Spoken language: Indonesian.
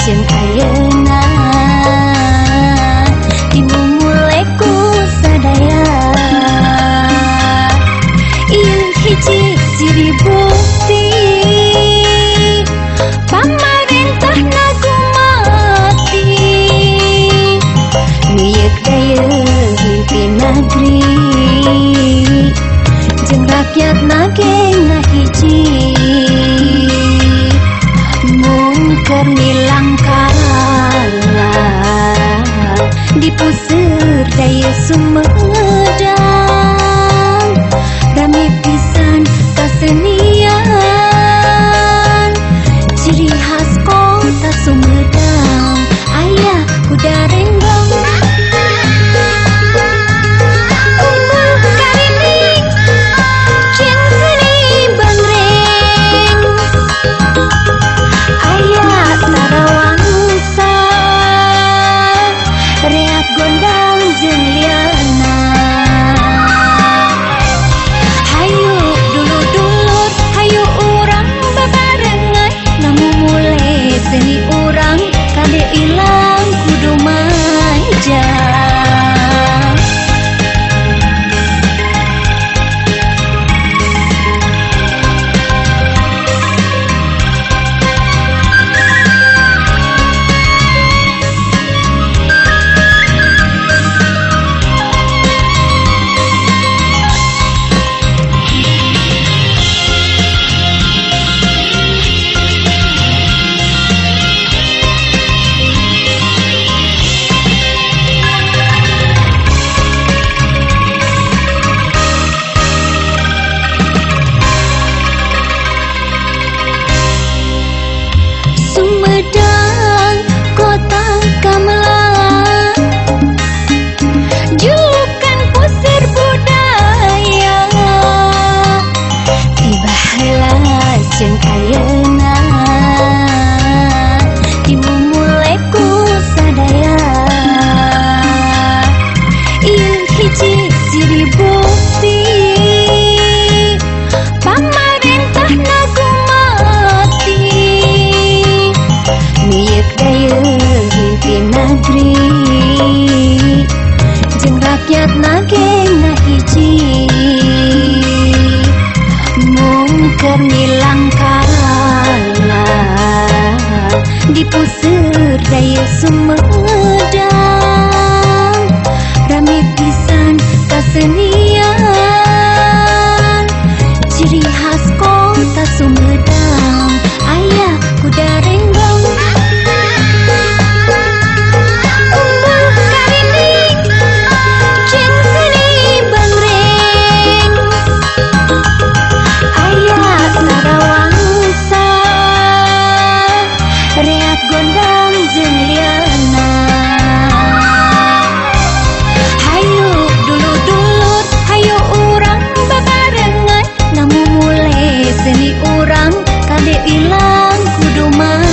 jeung ayeuna dimumuleku sadaya. Ieu hiji ciri bukti pamarentahna gumati miyeuk daya himpi negeri jeung rakyatna ge ngahiji. Mungker nilang kalah di puseur daya Sumedang, rame pisan kasenian ciri khas kota Sumedang aya kuda renggong unggul karinding jeung seni bangreng aya tarawangsa reak gondang jeung liana. Hayu dulur-dulur hayu urang babarengan ngamumule seni urang kade ilang kudu manja. Sumedang kota gamelan julukan pusir budaya tiba heula jeung ayeuna dimumuleku sadaya. Ieu hiji ciri bukti pamarentahna gumati miyeuk daya himpi negeri jeung rakyatna ge ngahiji. Mungker nilang kalah di puseur daya Sumedang, rame pisan kasenian ciri khas kota Sumedang aya kuda renggong unggul karinding jeung seni bangreng aya tarawangsa reak gondang jeung liana. Hayu dulur-dulur hayu urang babarengan ngamumule seni urang kade ilang kudu manja.